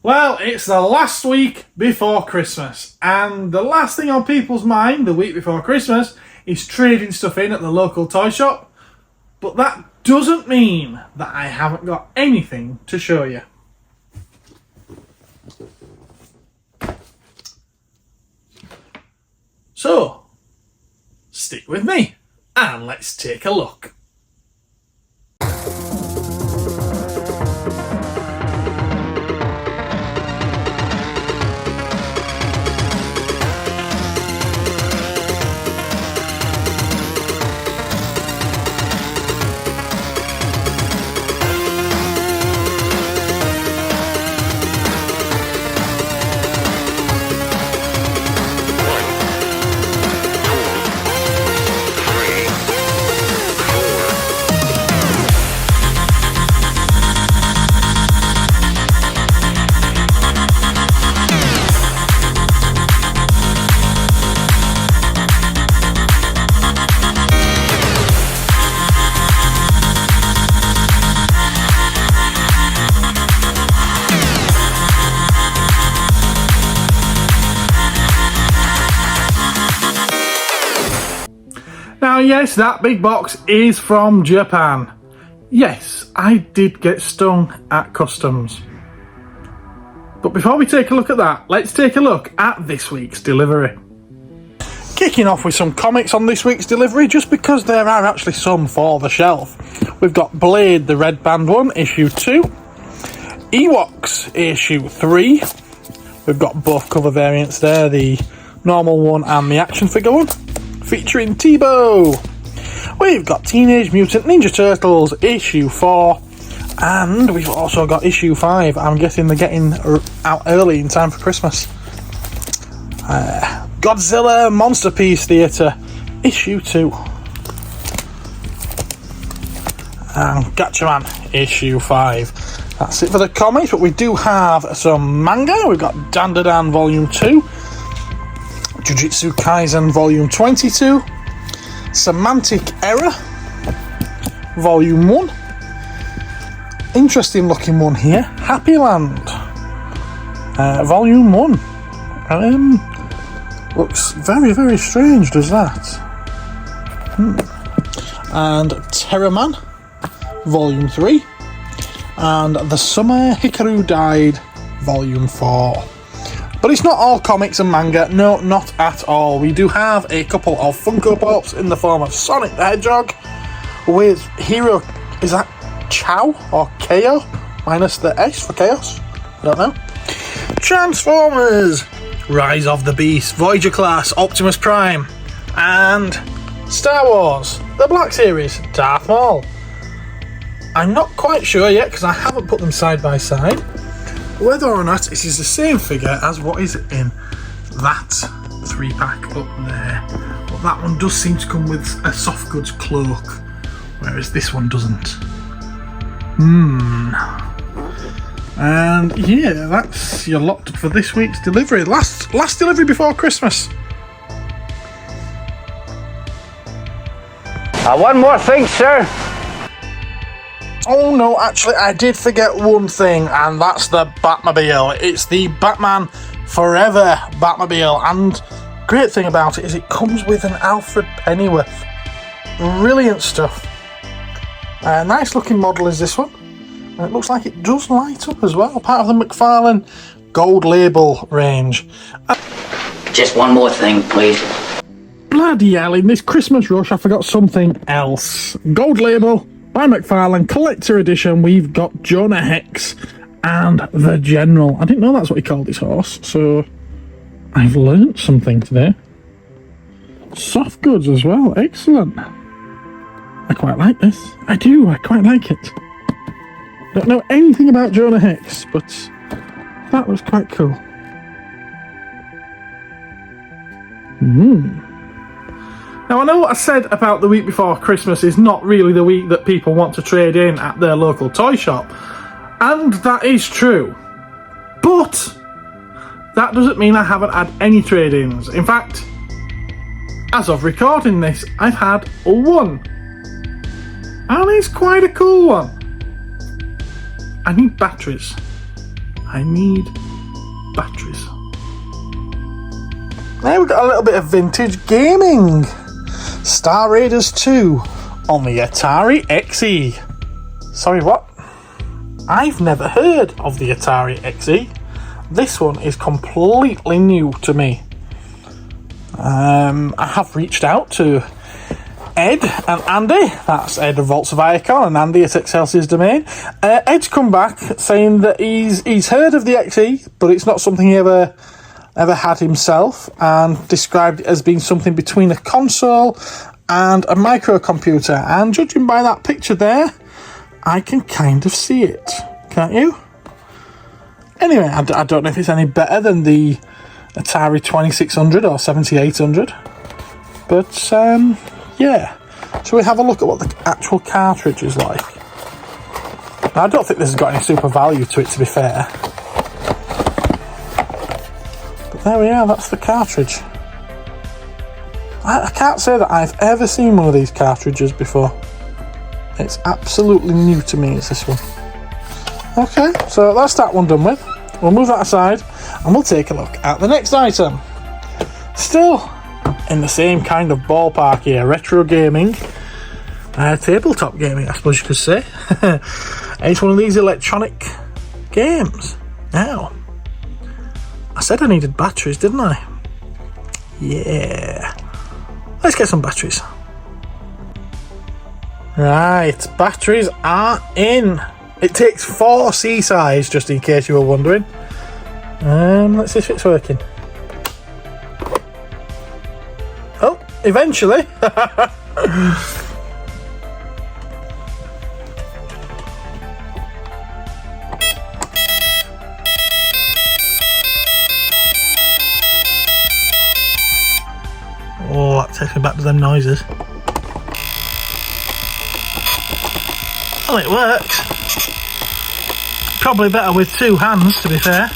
Well, it's the last week before Christmas, and the last thing on people's mind the week before Christmas is trading stuff in at the local toy shop. But that doesn't mean that I haven't got anything to show you. So, stick with me and let's take a look. Now yes, that big box is from Japan. Yes, I did get stung at customs. But before we take a look at that, let's take a look at this week's delivery. Kicking off with some comics on this week's delivery, just because there are actually some for the shelf. We've got Blade, the Red Band one, issue 2. Ewoks, issue 3. We've got both cover variants there, the normal one and the action figure one, featuring T-Bow. We've got Teenage Mutant Ninja Turtles issue 4, and we've also got issue 5. I'm guessing they're getting out early in time for Christmas. Godzilla Monster Piece Theatre issue 2, and Gatchaman issue 5. That's it for the comics, but we do have some manga. We've got Dandadan volume 2, Jujutsu Kaisen volume 22, Semantic Error volume 1, interesting looking one here, Happy Land volume 1. Looks very, very strange, does that? And Terraman volume 3, and The Summer Hikaru Died volume 4. But it's not all comics and manga, no, not at all. We do have a couple of Funko Pops in the form of Sonic the Hedgehog with Hero, is that Chow or KO? Minus the S for Chaos? I don't know. Transformers, Rise of the Beast, Voyager Class, Optimus Prime, and Star Wars, the Black Series, Darth Maul. I'm not quite sure yet because I haven't put them side by side whether or not it is the same figure as what is in that 3-pack up there. But that one does seem to come with a soft goods cloak, whereas this one doesn't. And yeah, that's your lot for this week's delivery. Last delivery before Christmas. One more thing, sir. Oh no, actually I did forget one thing, and that's the Batmobile. It's the Batman Forever Batmobile, and great thing about it is it comes with an Alfred Pennyworth. Brilliant stuff. Nice looking model is this one, and it looks like it does light up as well, part of the McFarlane Gold Label range. Just one more thing, please. Bloody hell, in this Christmas rush I forgot something else. Gold Label by McFarlane Collector Edition, we've got Jonah Hex and the General. I didn't know that's what he called his horse, so I've learnt something today. Soft goods as well, excellent. I quite like this. I do, I quite like it. Don't know anything about Jonah Hex, but that was quite cool. Now I know what I said about the week before Christmas is not really the week that people want to trade in at their local toy shop, and that is true, but that doesn't mean I haven't had any trade-ins. In fact, as of recording this, I've had one, and it's quite a cool one. I need batteries. I need batteries. Now we've got a little bit of vintage gaming. Star Raiders 2 on the Atari XE. Sorry, what? I've never heard of the Atari XE. This one is completely new to me. I have reached out to Ed and Andy. That's Ed of Vaults of Icon and Andy at Excelsior's Domain. Ed's come back saying that he's heard of the XE, but it's not something he ever had himself, and described it as being something between a console and a microcomputer. And judging by that picture there, I can kind of see it. Can't you? Anyway, I don't know if it's any better than the Atari 2600 or 7800. But, yeah. Shall we have a look at what the actual cartridge is like? Now, I don't think this has got any super value to it, to be fair. But there we are, that's the cartridge. I can't say that I've ever seen one of these cartridges before. It's absolutely new to me, is this one. Okay, so that's that one done with. We'll move that aside and we'll take a look at the next item. Still in the same kind of ballpark here, retro gaming, tabletop gaming, I suppose you could say. It's one of these electronic games. Now, I said I needed batteries, didn't I? Yeah. Let's get some batteries. Right, batteries are in. It takes 4 C-size, just in case you were wondering. Let's see if it's working. Oh, eventually. Oh, that takes me back to them noises. Well, it works. Probably better with 2 hands, to be fair.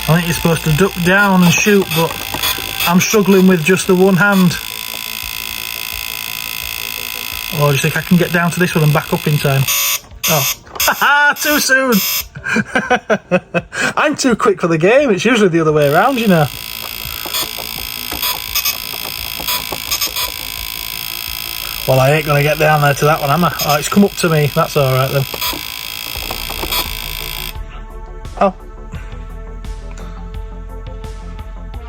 I think you're supposed to duck down and shoot, but I'm struggling with just the one hand. Oh, do you think I can get down to this one and back up in time? Oh. Haha, too soon! I'm too quick for the game. It's usually the other way around, you know. Well, I ain't going to get down there to that one, am I? Oh, it's come up to me. That's alright then. Oh.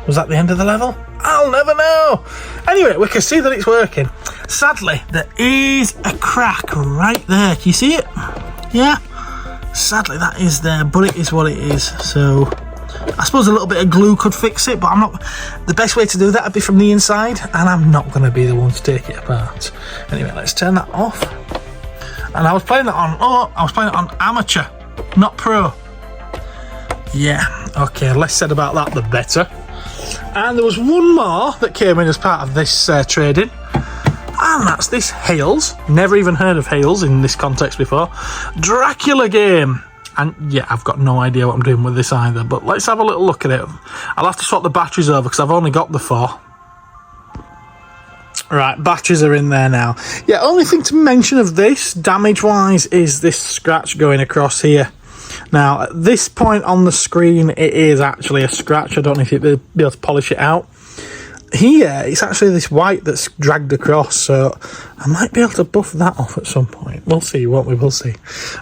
Was that the end of the level? I'll never know! Anyway, we can see that it's working. Sadly, there is a crack right there. Can you see it? Yeah? Sadly, that is there, but it is what it is. So, I suppose a little bit of glue could fix it, but I'm not. The best way to do that would be from the inside, and I'm not going to be the one to take it apart. Anyway, let's turn that off. And I was playing it on. Oh, I was playing it on amateur, not pro. Yeah. Okay. Less said about that, the better. And there was one more that came in as part of this trading. And that's this Hales. Never even heard of Hales in this context before. Dracula game. And yeah, I've got no idea what I'm doing with this either. But let's have a little look at it. I'll have to swap the batteries over because I've only got the 4. Right, batteries are in there now. Yeah, only thing to mention of this, damage-wise, is this scratch going across here. Now, at this point on the screen, it is actually a scratch. I don't know if you'll be able to polish it out. Here, it's actually this white that's dragged across, so I might be able to buff that off at some point. We'll see, won't we? We'll see.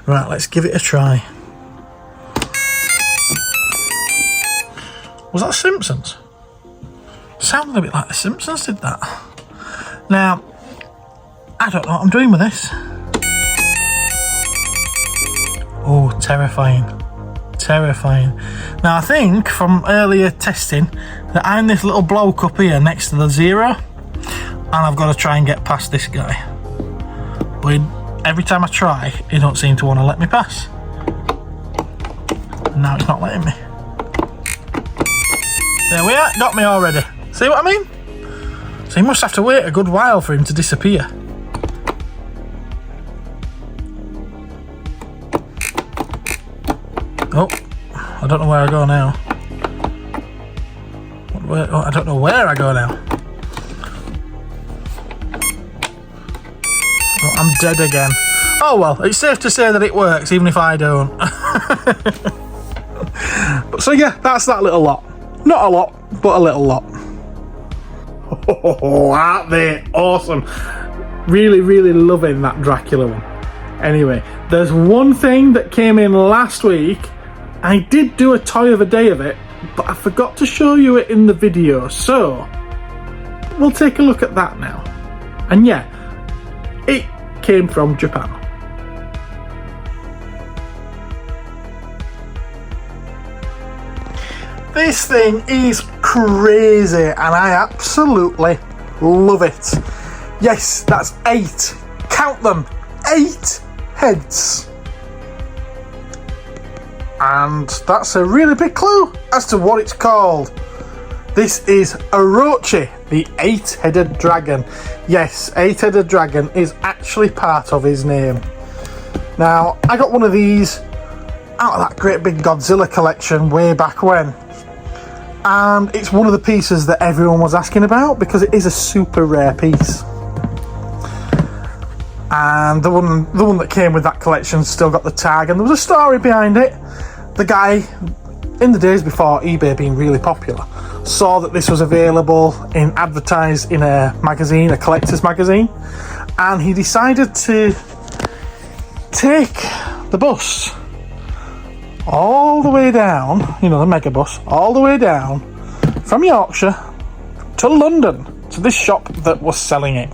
Right, let's give it a try. Was that Simpsons? Sounded a bit like the Simpsons did that. Now, I don't know what I'm doing with this. Oh, terrifying. Terrifying. Now, I think from earlier testing that I'm this little bloke up here next to the 0, and I've got to try and get past this guy. But every time I try, he don't seem to want to let me pass. And now it's not letting me. There we are, got me already. See what I mean? So you must have to wait a good while for him to disappear. Oh, I don't know where I go now. I don't know where I go now. I'm dead again. Oh well, it's safe to say that it works, even if I don't. So yeah, that's that little lot. Not a lot, but a little lot. Oh, aren't they awesome? Really, really loving that Dracula one. Anyway, there's one thing that came in last week. I did do a toy of a day of it, but I forgot to show you it in the video, so we'll take a look at that now. And yeah, it came from Japan. This thing is crazy and I absolutely love it. Yes, that's 8. Count them. 8 heads. And that's a really big clue as to what it's called. This is Orochi, the 8-headed dragon. Yes, 8-headed dragon is actually part of his name. Now, I got one of these out of that great big Godzilla collection way back when. And it's one of the pieces that everyone was asking about because it is a super rare piece. And the one that came with that collection still got the tag, and there was a story behind it. The guy, in the days before eBay being really popular, saw that this was available advertised in a magazine, a collector's magazine, and he decided to take the bus all the way down, you know, the mega bus, all the way down from Yorkshire to London to this shop that was selling it.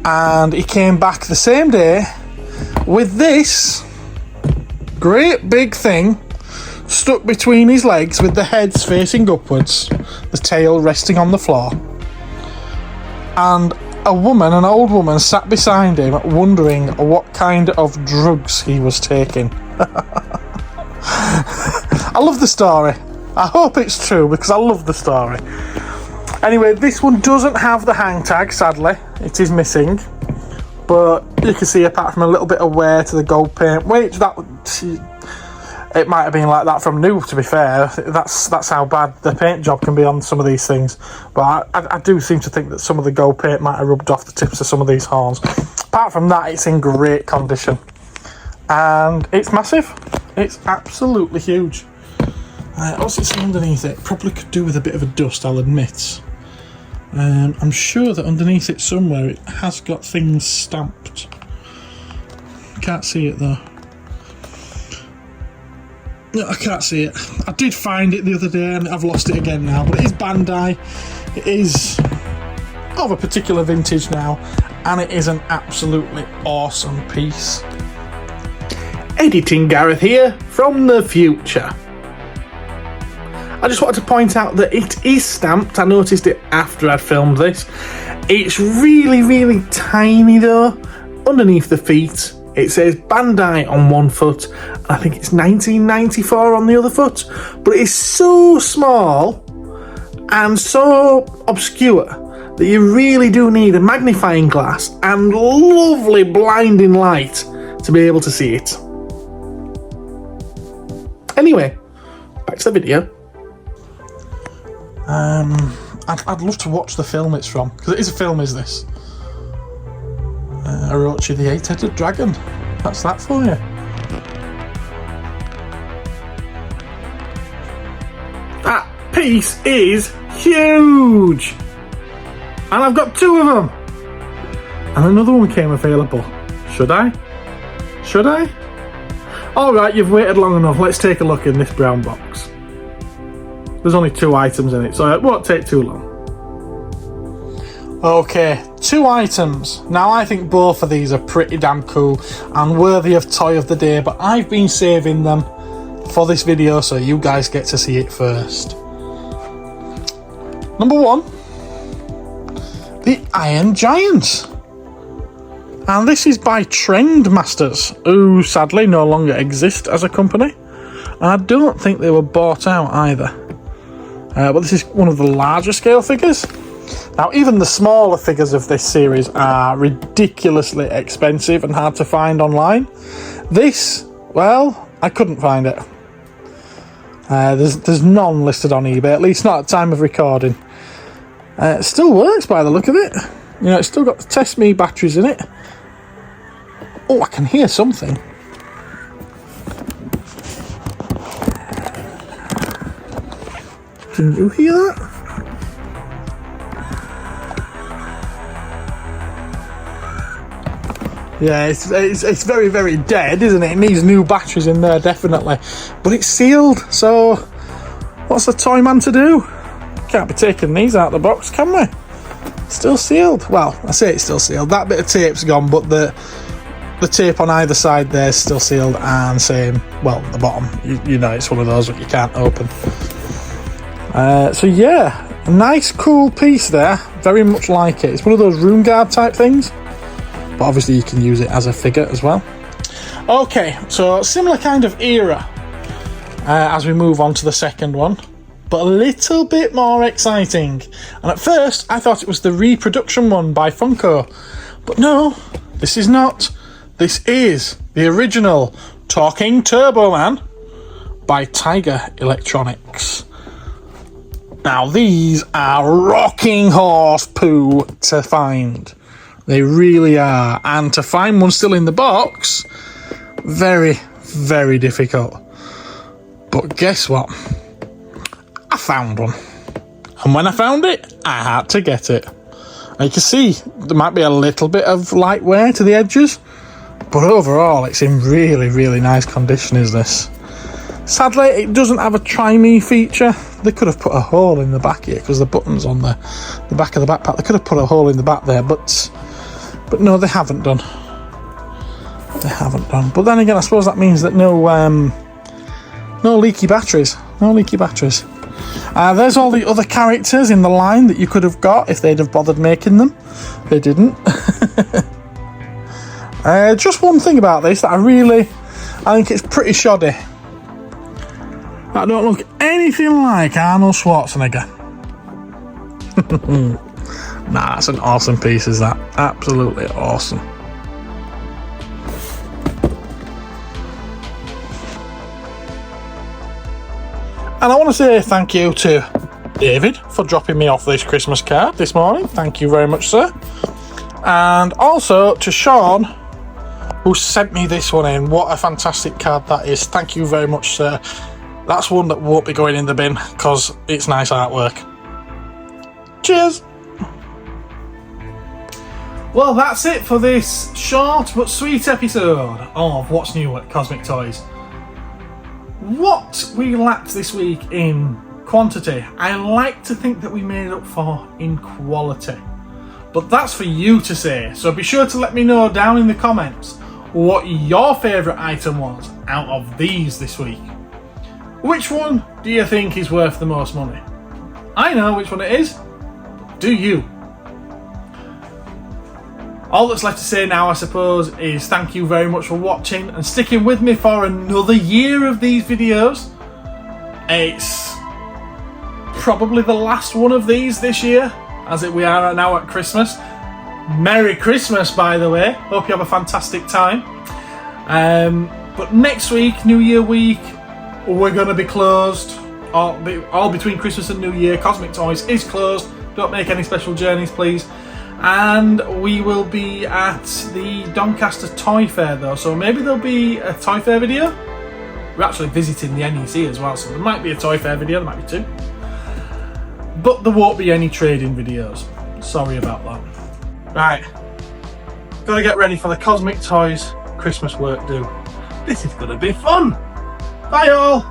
And he came back the same day with this great big thing stuck between his legs with the heads facing upwards, the tail resting on the floor. And an old woman, sat beside him wondering what kind of drugs he was taking. I love the story. I hope it's true because I love the story. Anyway, this one doesn't have the hang tag, sadly. It is missing. But you can see, apart from a little bit of wear to the gold paint, which it might have been like that from new, to be fair. That's how bad the paint job can be on some of these things. But I do seem to think that some of the gold paint might have rubbed off the tips of some of these horns. Apart from that, it's in great condition. And it's massive. It's absolutely huge. What's it say underneath it? Probably could do with a bit of a dust, I'll admit. I'm sure that underneath it somewhere it has got things stamped. Can't see it though. No, I can't see it. I did find it the other day and I've lost it again now, but it is Bandai. It is of a particular vintage now, and it is an absolutely awesome piece. Editing Gareth here from the future. I just wanted to point out that it is stamped. I noticed it after I'd filmed this. It's really, really tiny though. Underneath the feet, it says Bandai on one foot, and I think it's 1994 on the other foot. But it is so small and so obscure that you really do need a magnifying glass and lovely blinding light to be able to see it. Anyway, back to the video. I'd love to watch the film it's from, because it is a film, is this? Orochi the 8-headed dragon. That's that for you. That piece is huge! And I've got 2 of them! And another one came available. Should I? Should I? Alright, you've waited long enough. Let's take a look in this brown box. There's only 2 items in it, so it won't take too long. Okay, 2 items. Now, I think both of these are pretty damn cool and worthy of Toy of the Day, but I've been saving them for this video, so you guys get to see it first. Number 1, the Iron Giant. And this is by Trendmasters, who sadly no longer exist as a company. And I don't think they were bought out either. But this is one of the larger scale figures. Now, even the smaller figures of this series are ridiculously expensive and hard to find online. This, well, I couldn't find it. There's none listed on eBay, at least not at time of recording. It still works by the look of it. You know, it's still got the Test Me batteries in it. Oh, I can hear something. Can you hear that? Yeah, it's very, very dead, isn't it? It needs new batteries in there, definitely. But it's sealed, so what's the toy man to do? Can't be taking these out of the box, can we? Still sealed. Well, I say it's still sealed. That bit of tape's gone, but the tape on either side there is still sealed, and same, well, the bottom. You know, it's one of those that you can't open. So yeah, a nice, cool piece there. Very much like it. It's one of those room guard type things. But obviously you can use it as a figure as well. Okay, so similar kind of era as we move on to the second one, but a little bit more exciting. And at first I thought it was the reproduction one by Funko, but no, this is not. This is the original Talking Turbo Man by Tiger Electronics. Now these are rocking horse poo to find. They really are, and to find one still in the box, very, very difficult. But guess what? I found one. And when I found it, I had to get it. And you can see, there might be a little bit of light wear to the edges, but overall, it's in really, really nice condition, is this. Sadly, it doesn't have a try me feature. They could have put a hole in the back here, because the button's on the back of the backpack. They could have put a hole in the back there, but no, they haven't done. They haven't done. But then again, I suppose that means that no leaky batteries. No leaky batteries. There's all the other characters in the line that you could have got if they'd have bothered making them. They didn't. Just one thing about this that I think it's pretty shoddy. That don't look anything like Arnold Schwarzenegger. Nah, that's an awesome piece, is that? Absolutely awesome. And I want to say thank you to David for dropping me off this Christmas card this morning. Thank you very much, sir. And also to Sean, who sent me this one in. What a fantastic card that is. Thank you very much, sir. That's one that won't be going in the bin because it's nice artwork. Cheers! Well, that's it for this short but sweet episode of What's New at Cosmic Toys. What we lacked this week in quantity, I like to think that we made up for in quality. But that's for you to say, so be sure to let me know down in the comments what your favourite item was out of these this week. Which one do you think is worth the most money? I know which one it is, but do you? All that's left to say now, I suppose, is thank you very much for watching and sticking with me for another year of these videos. It's probably the last one of these this year, as we are now at Christmas. Merry Christmas, by the way. Hope you have a fantastic time. But next week, New Year week, we're going to be closed. All between Christmas and New Year. Cosmic Toys is closed. Don't make any special journeys, please. And we will be at the Doncaster Toy Fair though, so maybe there'll be a Toy Fair video. We're actually visiting the NEC as well, so there might be a Toy Fair video, there might be two. But there won't be any trading videos. Sorry about that. Right, gotta get ready for the Cosmic Toys Christmas work do. This is gonna be fun. Bye all.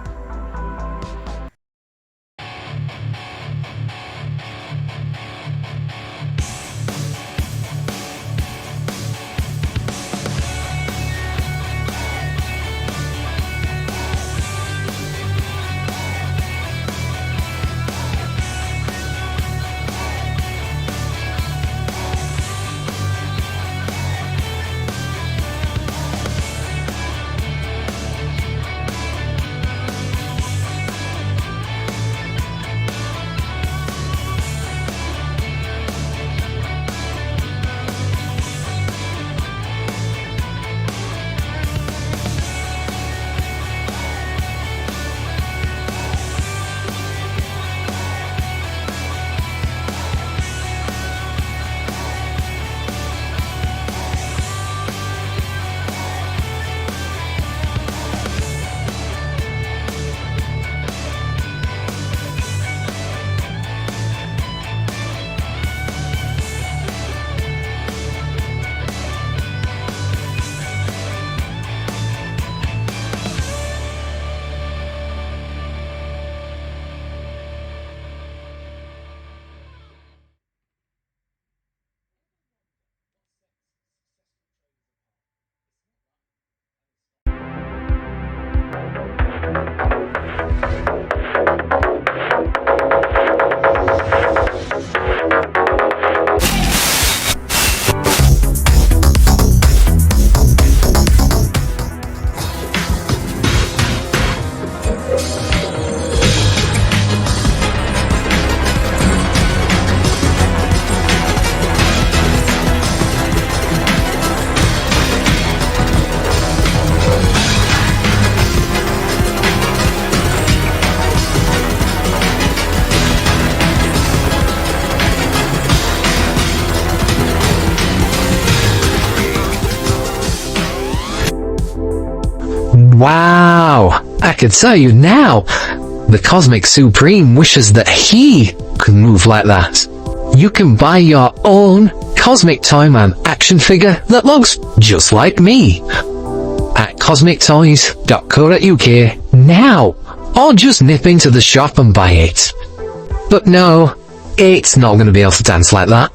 Wow, I can tell you now, the Cosmic Supreme wishes that he could move like that. You can buy your own Cosmic Toyman action figure that looks just like me at cosmictoys.co.uk now, or just nip into the shop and buy it. But no, it's not going to be able to dance like that.